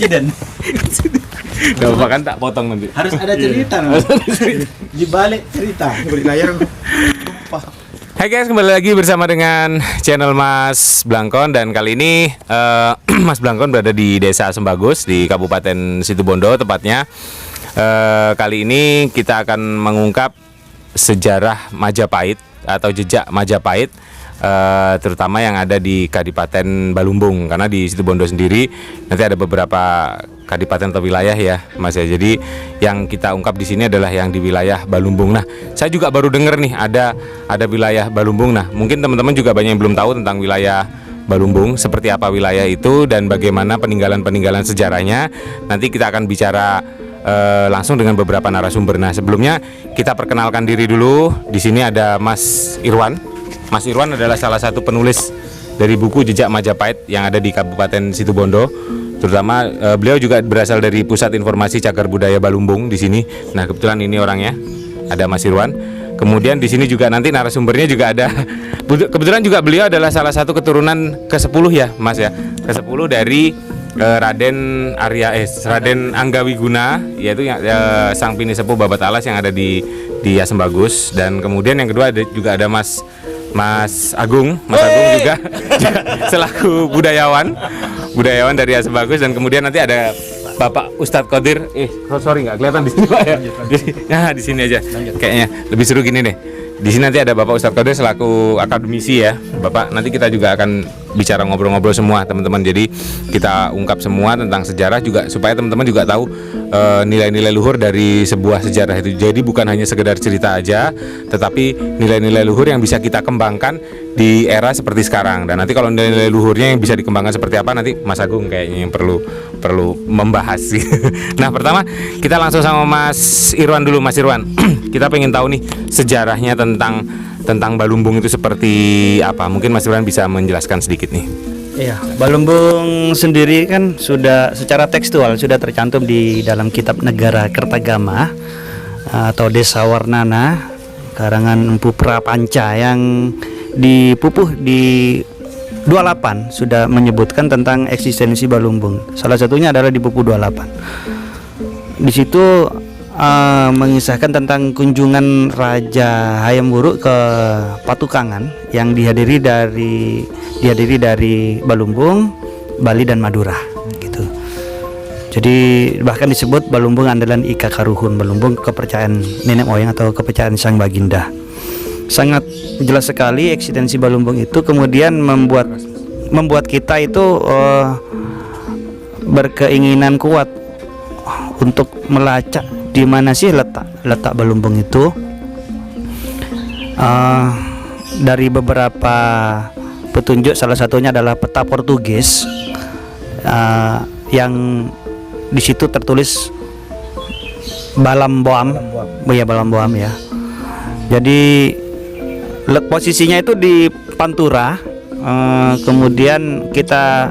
insiden. Gak apa kan tak potong nanti. Harus ada cerita di balik cerita. Beri layar. Hai guys, kembali lagi bersama dengan channel Mas Blangkon. Dan kali ini Mas Blangkon berada di Desa Sembagus di Kabupaten Situbondo tepatnya. Kali ini kita akan mengungkap sejarah Majapahit atau jejak Majapahit, terutama yang ada di Kadipaten Balumbung, karena di Situbondo sendiri nanti ada beberapa kadipaten atau wilayah ya Mas ya. Jadi yang kita ungkap di sini adalah yang di wilayah Balumbung. Nah, saya juga baru dengar nih ada wilayah Balumbung. Nah, mungkin teman-teman juga banyak yang belum tahu tentang wilayah Balumbung, seperti apa wilayah itu dan bagaimana peninggalan-peninggalan sejarahnya. Nanti kita akan bicara langsung dengan beberapa narasumber. Nah, sebelumnya kita perkenalkan diri dulu. Di sini ada Mas Irwan. Mas Irwan adalah salah satu penulis dari buku Jejak Majapahit yang ada di Kabupaten Situbondo. Terutama beliau juga berasal dari Pusat Informasi Cagar Budaya Balumbung di sini. Nah, kebetulan ini orangnya, ada Mas Irwan. Kemudian di sini juga nanti narasumbernya juga ada. Kebetulan juga beliau adalah salah satu keturunan ke-10 ya, Mas ya. Ke-10 dari Raden Anggawiguna, yaitu sang pinisepuh Babat Alas yang ada di Sembagus. Dan kemudian yang kedua juga ada Mas Agung juga selaku budayawan dari Sembagus. Dan kemudian nanti ada Bapak Ustadz Qadir. Sorry nggak kelihatan di sini Pak ya. Nah, di sini aja. Kayaknya lebih seru gini deh. Di sini nanti ada Bapak Ustadz Qadir selaku akademisi ya. Bapak, nanti kita juga akan bicara ngobrol-ngobrol semua teman-teman. Jadi kita ungkap semua tentang sejarah juga supaya teman-teman juga tahu nilai-nilai luhur dari sebuah sejarah itu. Jadi bukan hanya sekedar cerita aja, tetapi nilai-nilai luhur yang bisa kita kembangkan di era seperti sekarang. Dan nanti kalau nilai-nilai luhurnya yang bisa dikembangkan seperti apa, nanti Mas Agung kayaknya yang perlu membahas. Nah, pertama kita langsung sama Mas Irwan dulu. Mas Irwan, kita pengen tahu nih sejarahnya tentang Balumbung itu seperti apa. Mungkin Mas Irwan bisa menjelaskan sedikit nih. Iya, Balumbung sendiri kan sudah secara tekstual sudah tercantum di dalam Kitab Negara Kertagama atau Desa Warnana karangan Empu Prapanca yang dipupuh di 28 sudah menyebutkan tentang eksistensi Balumbung. Salah satunya adalah di buku 28. Di situ mengisahkan tentang kunjungan Raja Hayam Wuruk ke Patukangan yang dihadiri dari Balumbung, Bali dan Madura gitu. Jadi bahkan disebut Balumbung andalan Ika Karuhun, Balumbung kepercayaan nenek moyang atau kepercayaan Sang Baginda. Sangat jelas sekali eksistensi Balumbung itu kemudian membuat kita itu berkeinginan kuat untuk melacak di mana sih letak Balumbung itu. Dari beberapa petunjuk, salah satunya adalah peta Portugis yang di situ tertulis Balamboam ya. Jadi posisinya itu di Pantura. Kemudian kita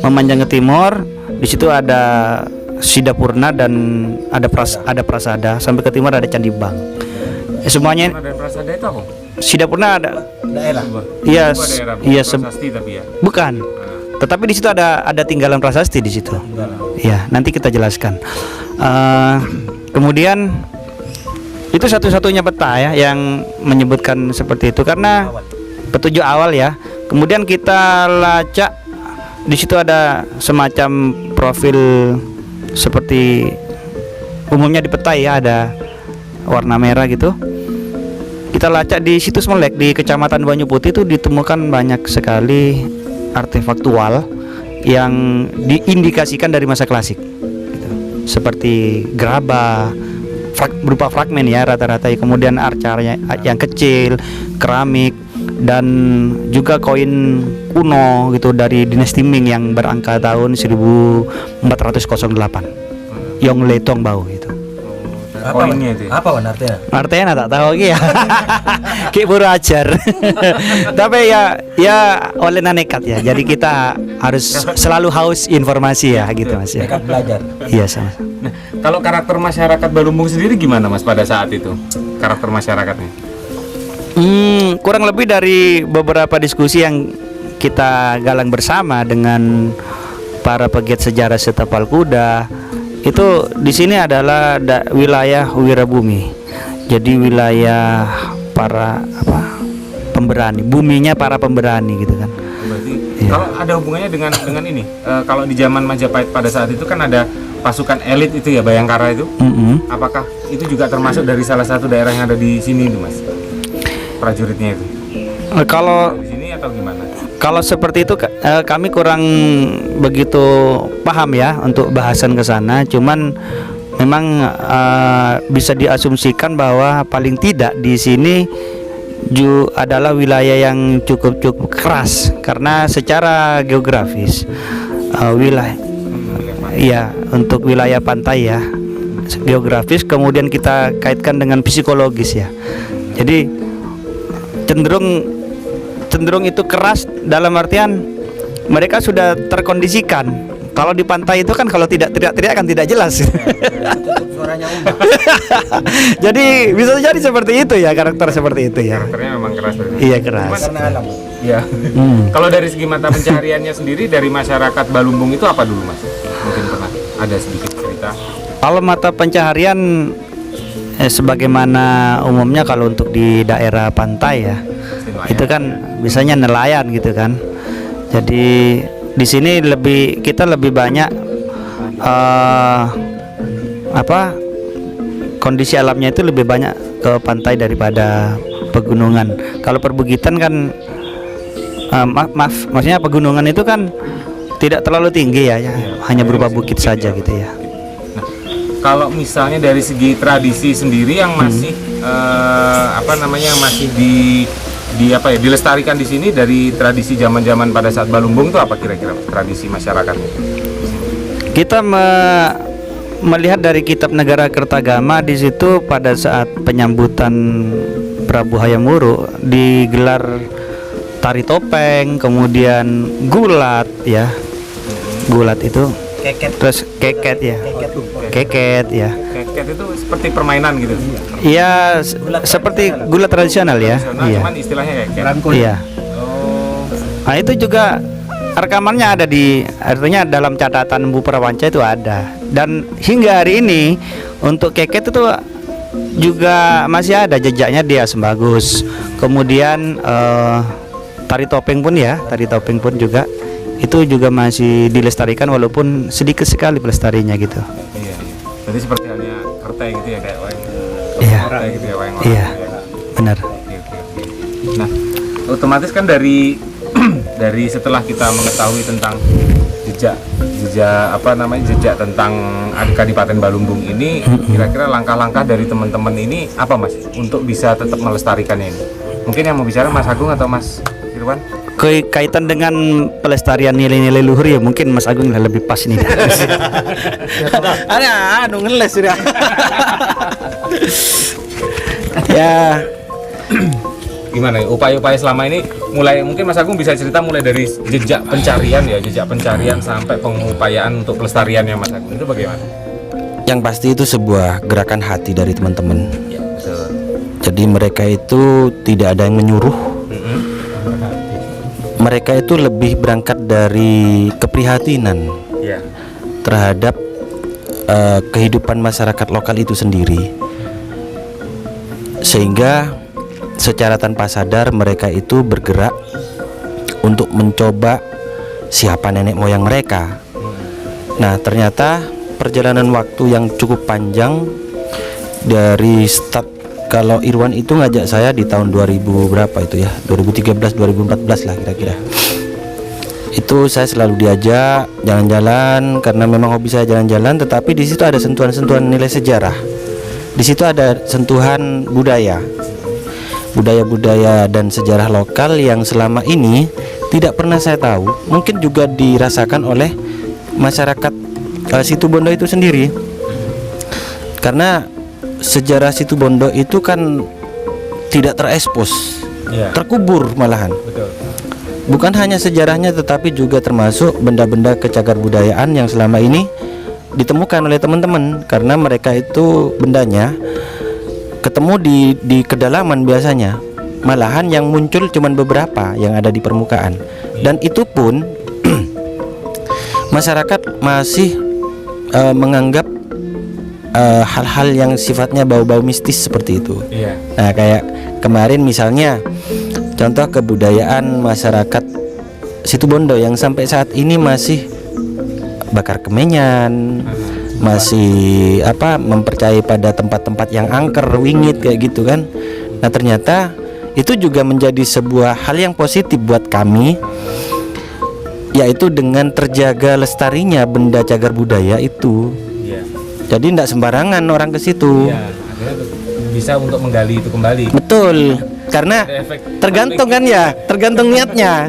memanjang ke timur, di situ ada Sidapurna dan ada Prasada, sampai ke timur ada Candi Bang. Semuanya. Prasada itu apa? Sidapurna ada Daerah. Iya, prasasti tapi ya. bukan. Tetapi di situ ada tinggalan prasasti di situ. Iya, nanti kita jelaskan. Kemudian itu satu-satunya peta ya yang menyebutkan seperti itu karena petunjuk awal ya. Kemudian kita lacak, di situ ada semacam profil seperti umumnya di peta ya, ada warna merah gitu. Kita lacak di situs Melek di Kecamatan Banyu Putih itu ditemukan banyak sekali artefaktual yang diindikasikan dari masa klasik gitu. Seperti gerabah berupa fragmen ya rata-rata, kemudian arcarnya yang kecil, keramik, dan juga koin kuno gitu dari dinasti Ming yang berangka tahun 1408 Yong Letong Bau gitu. Koinnya itu. Apa artinya? Artinya tak tahu ya. Kayak baru ajar. Tapi ya oleh nekat ya. Jadi kita harus selalu haus informasi ya gitu Mas ya. Nekat belajar. Iya sama. Nah, kalau karakter masyarakat Balumbung sendiri gimana Mas pada saat itu? Karakter masyarakatnya? Kurang lebih dari beberapa diskusi yang kita galang bersama dengan para pegiat sejarah setapal kuda. Itu di sini adalah wilayah Wirabumi. Jadi wilayah para pemberani, buminya para pemberani gitu kan. Berarti kalau ada hubungannya dengan ini, kalau di zaman Majapahit pada saat itu kan ada pasukan elit itu ya, Bayangkara itu. Apakah itu juga termasuk dari salah satu daerah yang ada di sini itu, Mas? Prajuritnya itu. Kalau Di sini atau gimana? Kalau seperti itu kami kurang begitu paham ya untuk bahasan ke sana. Cuman memang bisa diasumsikan bahwa paling tidak di sini adalah wilayah yang cukup keras karena secara geografis wilayah ya untuk wilayah pantai ya geografis, kemudian kita kaitkan dengan psikologis ya. Jadi cenderung itu keras dalam artian mereka sudah terkondisikan. Kalau di pantai itu kan kalau tidak teriak-teriak kan tidak jelas. Suaranya ombak. Jadi bisa jadi seperti itu ya, karakter seperti itu ya. Karakternya memang keras. Iya keras. Karena alam. Iya. Kalau dari segi mata pencahariannya sendiri dari masyarakat Balumbung itu apa dulu, Mas? Mungkin pernah ada sedikit cerita. Kalau mata pencaharian sebagaimana umumnya kalau untuk di daerah pantai ya, itu kan biasanya nelayan gitu kan. Jadi di sini kita lebih banyak kondisi alamnya itu lebih banyak ke pantai daripada pegunungan. Kalau perbukitan kan maksudnya pegunungan itu kan tidak terlalu tinggi ya, hanya berupa bukit saja gitu ya. Nah, kalau misalnya dari segi tradisi sendiri yang masih masih dilestarikan di sini dari tradisi zaman-zaman pada saat Balumbung itu apa kira-kira tradisi masyarakatnya? Kita melihat dari Kitab Negara Kertagama, di situ pada saat penyambutan Prabu Hayam Wuruk digelar tari topeng, kemudian gulat ya. Gulat itu Keket. terus keket ya. Keket ya. Keket itu seperti permainan gitu. Iya, seperti gulat tradisional ya. Tradisional, Iya. cuman istilahnya keket. Iya. Oh. Nah, itu juga rekamannya ada artinya dalam catatan Bu Prapanca itu ada. Dan hingga hari ini untuk keket itu juga masih ada jejaknya di Asembagus. Kemudian tari topeng pun juga itu juga masih dilestarikan walaupun sedikit sekali pelestarinya gitu. Iya. Jadi seperti halnya kertai gitu ya, kayak wayang. Iya. Kertai gitu ya, wayang. Iya. Benar. Oke. Nah, otomatis kan dari setelah kita mengetahui tentang jejak tentang Kadipaten Balumbung ini, kira-kira langkah-langkah dari teman-teman ini apa, Mas, untuk bisa tetap melestarikannya ini? Mungkin yang mau bicara Mas Agung atau Mas Irwan? Kaitan dengan pelestarian nilai-nilai luhur ya mungkin Mas Agung lebih pas nih. Ada ngeles sudah. Ya, Gimana ya, upaya-upaya selama ini mungkin Mas Agung bisa cerita mulai dari jejak pencarian sampai pengupayaan untuk pelestariannya Mas Agung itu bagaimana? Yang pasti itu sebuah gerakan hati dari teman-teman. Ya, betul. Jadi mereka itu tidak ada yang menyuruh. Mereka itu lebih berangkat dari keprihatinan Ya. terhadap kehidupan masyarakat lokal itu sendiri. Sehingga secara tanpa sadar mereka itu bergerak untuk mencoba siapa nenek moyang mereka. Nah, ternyata perjalanan waktu yang cukup panjang dari start. Kalau Irwan itu ngajak saya di tahun 2000 berapa itu ya, 2013 2014 lah kira-kira. Itu saya selalu diajak jalan-jalan karena memang hobi saya jalan-jalan, tetapi di situ ada sentuhan-sentuhan nilai sejarah. Di situ ada sentuhan budaya dan sejarah lokal yang selama ini tidak pernah saya tahu. Mungkin juga dirasakan oleh masyarakat Situbondo itu sendiri. Karena sejarah Situbondo itu kan tidak terekspos, terkubur malahan. Betul. Bukan hanya sejarahnya tetapi juga termasuk benda-benda kecagar budayaan yang selama ini ditemukan oleh teman-teman, karena mereka itu bendanya ketemu di kedalaman biasanya, malahan yang muncul cuman beberapa yang ada di permukaan. Dan itu pun masyarakat masih menganggap hal-hal yang sifatnya bau-bau mistis seperti itu. Iya. Nah, kayak kemarin misalnya contoh kebudayaan masyarakat Situbondo yang sampai saat ini masih bakar kemenyan, masih mempercayai pada tempat-tempat yang angker, wingit kayak gitu kan. Nah, ternyata itu juga menjadi sebuah hal yang positif buat kami, yaitu dengan terjaga lestarinya benda cagar budaya itu. Iya. Jadi tidak sembarangan orang ke situ. Iya, akhirnya bisa untuk menggali itu kembali. Betul, karena Ada efek tergantung kan ya, tergantung niatnya.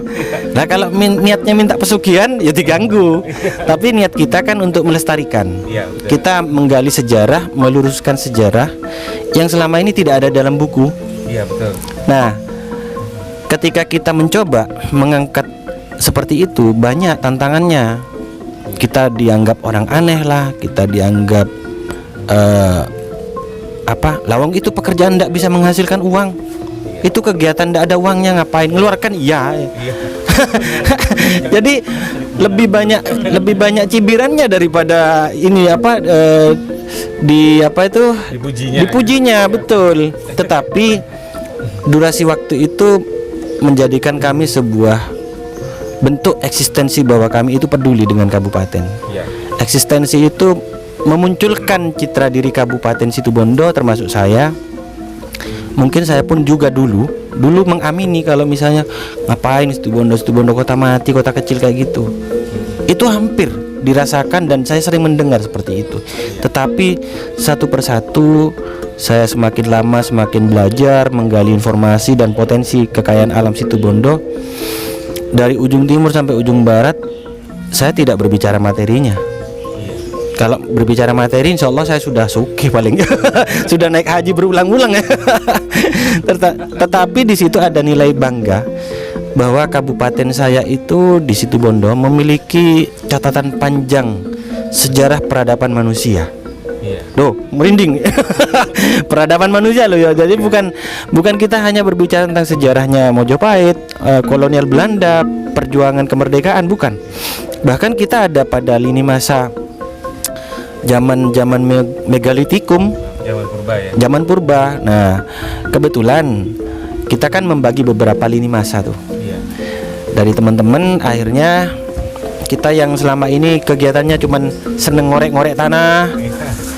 Nah, kalau niatnya minta pesugihan ya diganggu. Tapi niat kita kan untuk melestarikan. Iya, betul. Kita menggali sejarah, meluruskan sejarah yang selama ini tidak ada dalam buku. Iya, betul. Nah, ketika kita mencoba mengangkat seperti itu, banyak tantangannya. Kita dianggap orang aneh lah, kita dianggap lawang itu pekerjaan tidak bisa menghasilkan uang. Itu kegiatan tidak ada uangnya, ngapain ngeluarkan? Iya. Jadi lebih banyak cibirannya daripada ini dipujinya, betul. Tetapi durasi waktu itu menjadikan kami sebuah bentuk eksistensi bahwa kami itu peduli dengan kabupaten. Iya. Eksistensi itu memunculkan citra diri Kabupaten Situbondo, termasuk saya. Mungkin saya pun juga dulu mengamini kalau misalnya ngapain Situbondo kota mati, kota kecil kayak gitu. Itu hampir dirasakan dan saya sering mendengar seperti itu. Tetapi satu persatu saya semakin lama semakin belajar menggali informasi dan potensi kekayaan alam Situbondo. Dari ujung timur sampai ujung barat, saya tidak berbicara materinya. Kalau berbicara materi, insya Allah saya sudah sugih paling sudah naik haji berulang-ulang ya. Tetapi di situ ada nilai bangga bahwa kabupaten saya itu di Situbondo memiliki catatan panjang sejarah peradaban manusia. Loh, merinding. Peradaban manusia loh ya. Jadi bukan kita hanya berbicara tentang sejarahnya Mojopahit, kolonial Belanda, perjuangan kemerdekaan, bukan. Bahkan kita ada pada lini masa zaman megalitikum, zaman purba. Nah, kebetulan kita kan membagi beberapa lini masa tuh. Dari teman-teman, akhirnya kita yang selama ini kegiatannya cuman seneng ngorek-ngorek tanah,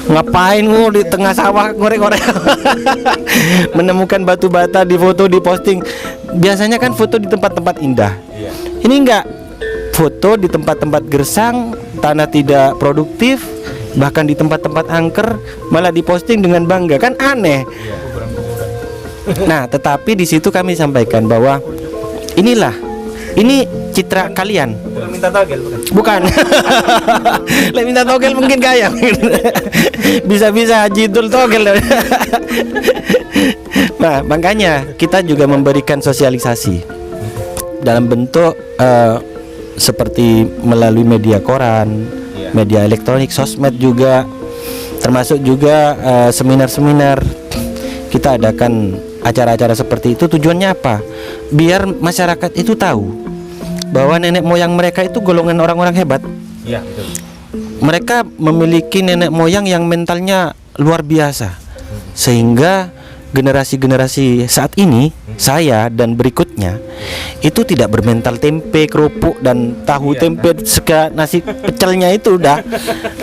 ngapain di tengah sawah ngorek-ngorek, menemukan batu bata, di foto, di posting. Biasanya kan foto di tempat-tempat indah. Ini enggak, foto di tempat-tempat gersang, tanah tidak produktif, bahkan di tempat-tempat angker malah diposting dengan bangga, kan aneh. Nah, tetapi di situ kami sampaikan bahwa ini citra kalian. Minta togel Bukan. Lek minta togel mungkin kaya. Bisa-bisa Haji Dul togel. Nah, makanya kita juga memberikan sosialisasi dalam bentuk seperti melalui media koran, media elektronik, sosmed juga, termasuk juga seminar-seminar. Kita adakan acara-acara seperti itu. Tujuannya apa? Biar masyarakat itu tahu bahwa nenek moyang mereka itu golongan orang-orang hebat. Iya, betul. Mereka memiliki nenek moyang yang mentalnya luar biasa, sehingga generasi-generasi saat ini, saya dan berikutnya, itu tidak bermental tempe, kerupuk dan tahu tempe, nasi pecelnya itu udah.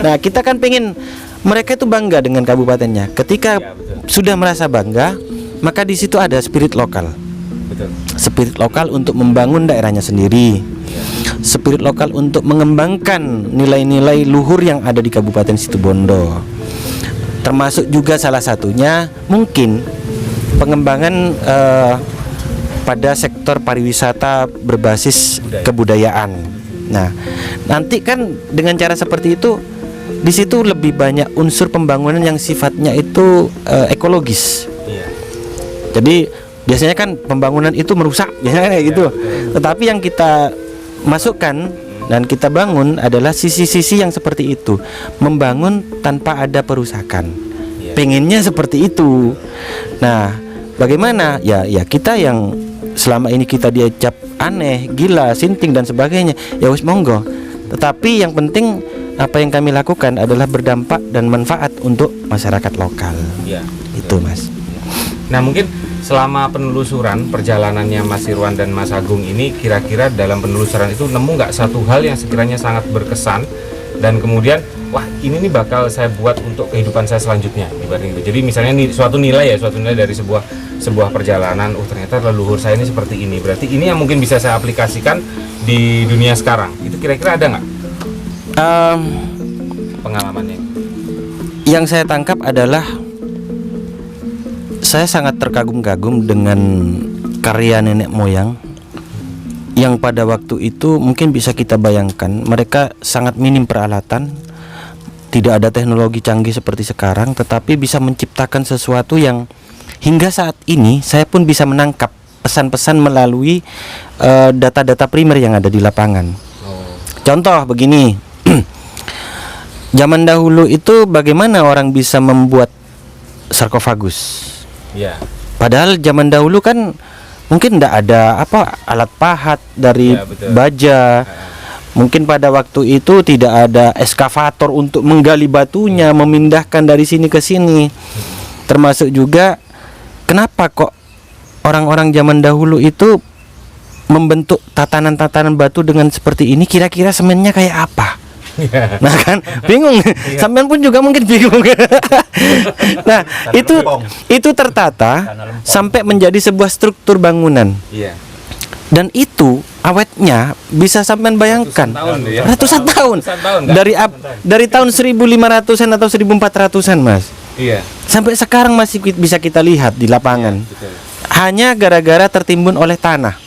Nah, kita kan pengen mereka itu bangga dengan kabupatennya. Ketika sudah merasa bangga, maka di situ ada spirit lokal. Spirit lokal untuk membangun daerahnya sendiri, spirit lokal untuk mengembangkan nilai-nilai luhur yang ada di Kabupaten Situbondo. Termasuk juga salah satunya mungkin pengembangan pada sektor pariwisata berbasis kebudayaan. Nah, nanti kan dengan cara seperti itu, di situ lebih banyak unsur pembangunan yang sifatnya itu ekologis. Jadi biasanya kan pembangunan itu merusak, biasanya kayak gitu. Tetapi yang kita masukkan dan kita bangun adalah sisi-sisi yang seperti itu, membangun tanpa ada perusakan. Pengennya seperti itu. Nah, bagaimana? Ya kita yang selama ini kita diucap aneh, gila, sinting dan sebagainya, ya wis monggo. Tetapi yang penting apa yang kami lakukan adalah berdampak dan manfaat untuk masyarakat lokal. Iya. Itu Mas. Nah mungkin selama penelusuran perjalanannya Mas Irwan dan Mas Agung ini, kira-kira dalam penelusuran itu nemu nggak satu hal yang sekiranya sangat berkesan dan kemudian wah ini nih bakal saya buat untuk kehidupan saya selanjutnya dibanding itu. Jadi misalnya suatu nilai dari sebuah perjalanan, ternyata leluhur saya ini seperti ini, berarti ini yang mungkin bisa saya aplikasikan di dunia sekarang. Itu kira-kira ada nggak pengalamannya? Yang saya tangkap adalah saya sangat terkagum-kagum dengan karya nenek moyang yang pada waktu itu mungkin bisa kita bayangkan mereka sangat minim peralatan, tidak ada teknologi canggih seperti sekarang, tetapi bisa menciptakan sesuatu yang hingga saat ini saya pun bisa menangkap pesan-pesan melalui data-data primer yang ada di lapangan. Contoh begini, zaman dahulu itu bagaimana orang bisa membuat sarkofagus? Ya. Padahal zaman dahulu kan mungkin tidak ada alat pahat dari baja. Mungkin pada waktu itu tidak ada eskavator untuk menggali batunya, memindahkan dari sini ke sini. Termasuk juga kenapa kok orang-orang zaman dahulu itu membentuk tatanan-tatanan batu dengan seperti ini, kira-kira semennya kayak apa? Nah kan bingung, sampean pun juga mungkin bingung. Nah itu tertata sampai menjadi sebuah struktur bangunan. Dan itu awetnya bisa sampean bayangkan ratusan tahun. Dari tahun 1500-an atau 1400-an Mas. Sampai sekarang masih bisa kita lihat di lapangan. Hanya gara-gara tertimbun oleh tanah.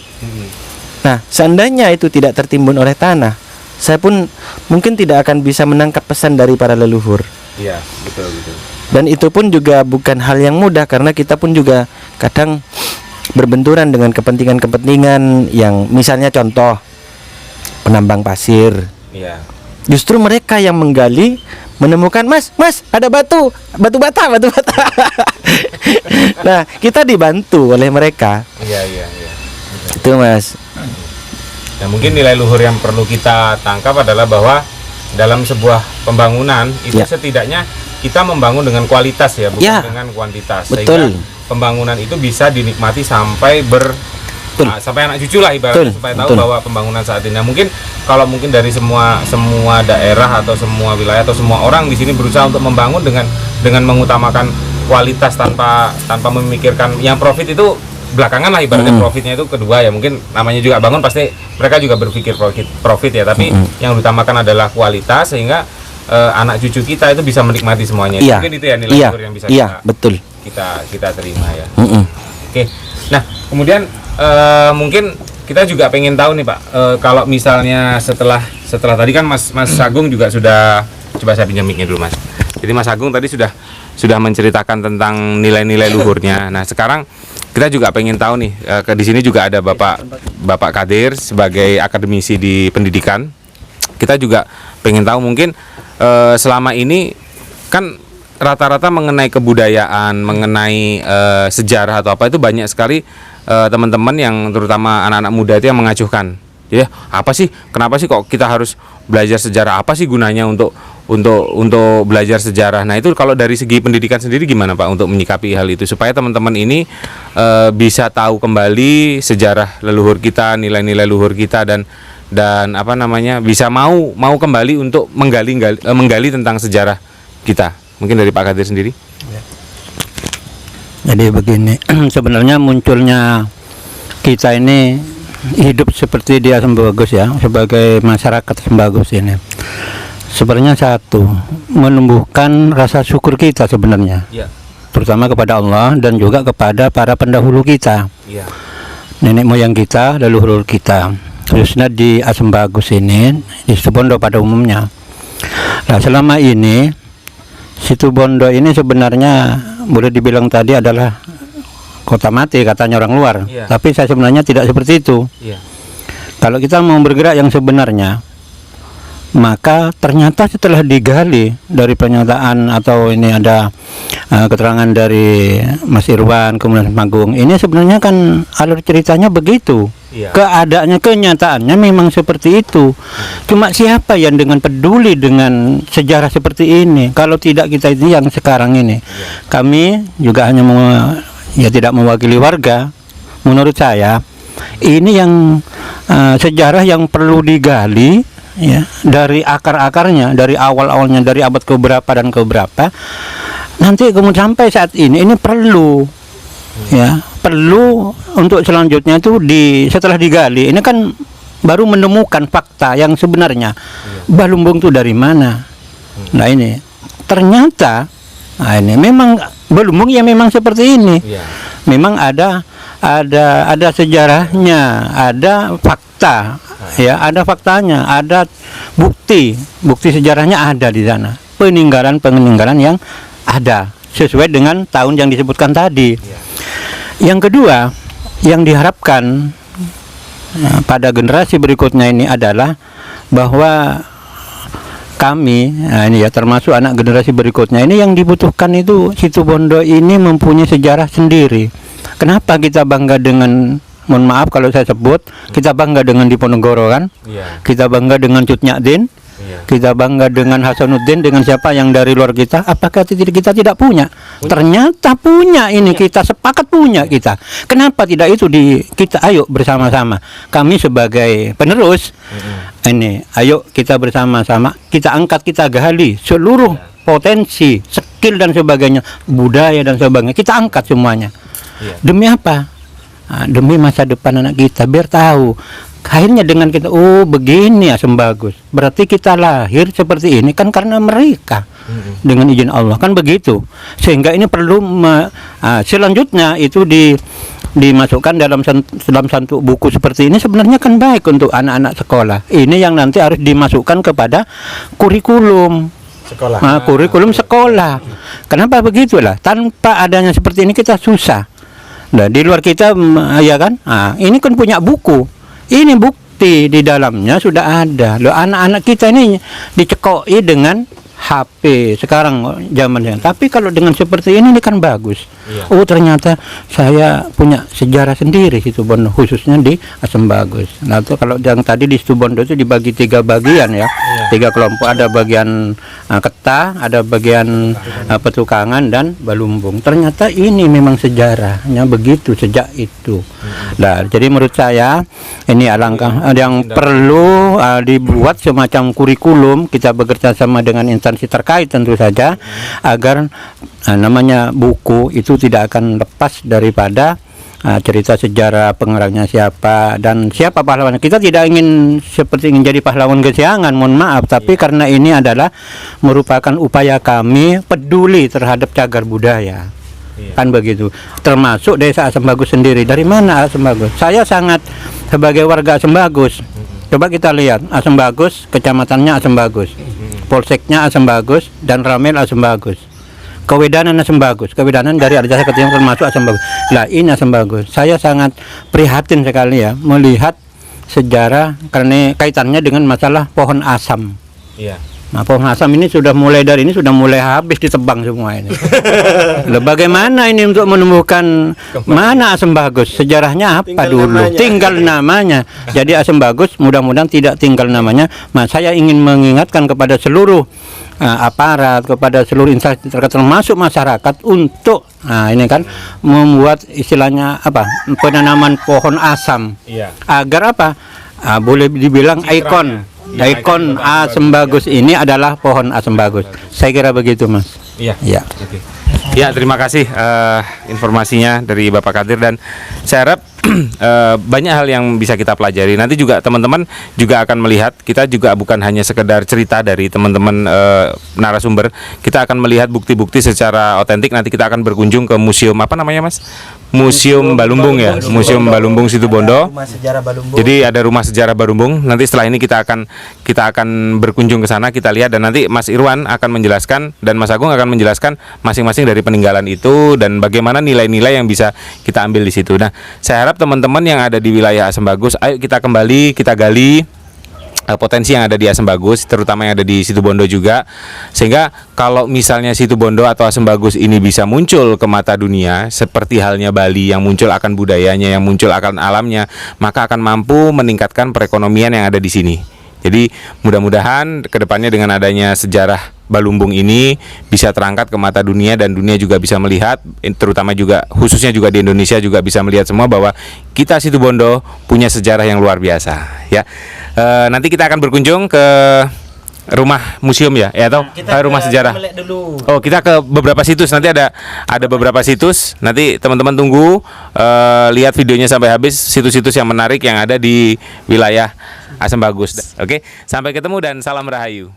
Nah seandainya itu tidak tertimbun oleh tanah, saya pun mungkin tidak akan bisa menangkap pesan dari para leluhur. Iya, betul. Dan itu pun juga bukan hal yang mudah karena kita pun juga kadang berbenturan dengan kepentingan-kepentingan yang misalnya contoh penambang pasir. Iya. Justru mereka yang menggali menemukan mas ada batu bata. Nah, kita dibantu oleh mereka. Iya. Itu Mas. Nah mungkin nilai luhur yang perlu kita tangkap adalah bahwa dalam sebuah pembangunan itu setidaknya kita membangun dengan kualitas ya, bukan dengan kuantitas. Betul. Sehingga pembangunan itu bisa dinikmati sampai sampai anak cucu lah ibaratnya, supaya tahu bahwa pembangunan saat ini. Nah, mungkin kalau mungkin dari semua daerah atau semua wilayah atau semua orang di sini berusaha untuk membangun dengan mengutamakan kualitas tanpa memikirkan yang profit itu belakangan lah ibaratnya, profitnya itu kedua ya, mungkin namanya juga bangun pasti mereka juga berpikir profit ya, tapi yang diutamakan adalah kualitas sehingga anak cucu kita itu bisa menikmati semuanya. Mungkin itu ya nilai luhur yang bisa kita terima ya. Oke. Nah kemudian mungkin kita juga pengen tahu nih Pak, kalau misalnya setelah tadi kan Mas Agung juga sudah, coba saya pinjam mic-nya dulu Mas. Jadi Mas Agung tadi sudah menceritakan tentang nilai-nilai luhurnya. Nah sekarang kita juga pengen tahu nih, di sini juga ada Bapak Kadir sebagai akademisi di pendidikan. Kita juga pengen tahu mungkin selama ini kan rata-rata mengenai kebudayaan, mengenai sejarah atau apa itu banyak sekali teman-teman yang terutama anak-anak muda itu yang mengacuhkan. Ya, apa sih? Kenapa sih kok kita harus belajar sejarah? Apa sih gunanya untuk belajar sejarah? Nah, itu kalau dari segi pendidikan sendiri gimana Pak untuk menyikapi hal itu supaya teman-teman ini bisa tahu kembali sejarah leluhur kita, nilai-nilai leluhur kita dan apa namanya? Bisa mau kembali untuk menggali tentang sejarah kita. Mungkin dari Pak Kadir sendiri. Jadi begini, sebenarnya munculnya kita ini hidup seperti di Asembagus ya, sebagai masyarakat Asembagus ini sebenarnya satu, menumbuhkan rasa syukur kita sebenarnya, terutama kepada Allah dan juga kepada para pendahulu kita, nenek moyang kita, leluhur kita, khususnya di Asembagus ini, di Situbondo pada umumnya. Nah selama ini Situbondo ini sebenarnya boleh dibilang tadi adalah kota mati katanya orang luar, tapi saya sebenarnya tidak seperti itu. Kalau kita mau bergerak yang sebenarnya, maka ternyata setelah digali dari pernyataan atau ini ada keterangan dari Mas Irwan kemudian Agung, ini sebenarnya kan alur ceritanya begitu. Iya. Keadaannya, kenyataannya memang seperti itu. Cuma siapa yang dengan peduli dengan sejarah seperti ini? Kalau tidak kita ini yang sekarang ini. Kami juga hanya tidak mewakili warga. Menurut saya ini yang sejarah yang perlu digali ya, dari akar-akarnya, dari awal-awalnya, dari abad keberapa dan keberapa. Nanti kemudian sampai saat ini perlu ya, perlu untuk selanjutnya itu setelah digali ini kan baru menemukan fakta yang sebenarnya Balumbung itu dari mana. Nah ini ternyata ini memang Balumbung ya memang seperti ini. Memang ada sejarahnya, ada fakta ya, ada faktanya, ada bukti sejarahnya ada di sana. Peninggalan yang ada sesuai dengan tahun yang disebutkan tadi. Yang kedua, yang diharapkan pada generasi berikutnya ini adalah bahwa kami, ini ya termasuk anak generasi berikutnya ini yang dibutuhkan itu Situbondo ini mempunyai sejarah sendiri. Kenapa kita bangga dengan, mohon maaf kalau saya sebut, kita bangga dengan Diponegoro kan? Kita bangga dengan Cut Nyak-Din, kita bangga dengan Hasanuddin, dengan siapa yang dari luar kita. Apakah kita tidak punya? Ternyata punya, ini kita sepakat punya kita. Kenapa tidak itu kita ayo bersama-sama. Kami sebagai penerus ini, ayo kita bersama-sama, kita angkat, kita gali seluruh potensi, skill dan sebagainya, budaya dan sebagainya, kita angkat semuanya. Demi apa? Demi masa depan anak kita, biar tahu. Akhirnya dengan kita, oh begini Asem Bagus, berarti kita lahir seperti ini kan karena mereka, dengan izin Allah kan begitu. Sehingga ini perlu selanjutnya itu dimasukkan dalam satu buku seperti ini, sebenarnya kan baik untuk anak-anak sekolah. Ini yang nanti harus dimasukkan kepada kurikulum sekolah. Kurikulum sekolah. Kenapa begitulah? Tanpa adanya seperti ini kita susah. Nah, di luar kita ya kan, ini kan punya buku. Ini bukti di dalamnya sudah ada. Loh, anak-anak kita ini dicekoi dengan HP sekarang zamannya. Tapi kalau dengan seperti ini kan bagus. Oh ternyata saya punya sejarah sendiri Situbondo, khususnya di Asem Bagus. Nah itu kalau yang tadi di Situbondo itu dibagi 3 bagian ya, 3 kelompok. Ada bagian Ketah, ada bagian Petukangan dan Balumbung. Ternyata ini memang sejarahnya begitu sejak itu. Nah jadi menurut saya ini alangkah yang perlu dibuat semacam kurikulum. Kita bekerja sama dengan instansi terkait tentu saja, agar namanya buku itu tidak akan lepas daripada cerita sejarah pengarangnya siapa dan siapa pahlawan. Kita tidak ingin ingin jadi pahlawan kesiangan, mohon maaf, tapi karena ini adalah merupakan upaya kami peduli terhadap cagar budaya. Kan begitu. Termasuk desa Asem Bagus sendiri. Dari mana Asem Bagus? Saya sangat sebagai warga Asem Bagus. Coba kita lihat Asem Bagus, kecamatannya Asem Bagus, polseknya Asem Bagus, dan Ramil Asem Bagus. Kewedanan Asem Bagus, Kewedanan dari Arjasa Ketinggian termasuk Asem Bagus. Lah ini Asem Bagus. Saya sangat prihatin sekali ya melihat sejarah karena kaitannya dengan masalah pohon asam. Nah, pohon asam ini sudah mulai habis ditebang semua ini. Loh, bagaimana ini untuk menemukan mana Asem Bagus? Sejarahnya apa dulu? Tinggal namanya. Jadi Asem Bagus mudah-mudahan tidak tinggal namanya. Nah, saya ingin mengingatkan kepada seluruh aparat, kepada seluruh instansi termasuk masyarakat untuk ini kan membuat istilahnya penanaman pohon asam agar boleh dibilang ikon Asem Bagus ini adalah pohon Asem Bagus. Saya kira begitu Mas. Ya, terima kasih informasinya dari Bapak Kadir, dan saya harap banyak hal yang bisa kita pelajari. Nanti juga teman-teman juga akan melihat, kita juga bukan hanya sekedar cerita dari teman-teman narasumber, kita akan melihat bukti-bukti secara otentik. Nanti kita akan berkunjung ke museum apa namanya Mas? Museum Balumbung ya, Museum Balumbung Situbondo. Jadi ada rumah sejarah Balumbung. Nanti setelah ini kita akan berkunjung ke sana, kita lihat, dan nanti Mas Irwan akan menjelaskan dan Mas Agung akan menjelaskan masing-masing dari peninggalan itu dan bagaimana nilai-nilai yang bisa kita ambil di situ. Nah, saya harap teman-teman yang ada di wilayah Asem Bagus, ayo kita kembali, kita gali potensi yang ada di Asem Bagus, terutama yang ada di Situbondo juga. Sehingga kalau misalnya Situbondo atau Asem Bagus ini bisa muncul ke mata dunia, seperti halnya Bali yang muncul akan budayanya, yang muncul akan alamnya, maka akan mampu meningkatkan perekonomian yang ada di sini. Jadi mudah-mudahan kedepannya dengan adanya sejarah Balumbung ini bisa terangkat ke mata dunia, dan dunia juga bisa melihat, terutama juga khususnya juga di Indonesia juga bisa melihat semua bahwa kita Situbondo punya sejarah yang luar biasa ya. Nanti kita akan berkunjung ke rumah museum ya, atau rumah sejarah. Oh, kita ke beberapa situs, nanti ada beberapa situs. Nanti teman-teman tunggu lihat videonya sampai habis, situs-situs yang menarik yang ada di wilayah Asem Bagus. Oke, sampai ketemu dan salam Rahayu.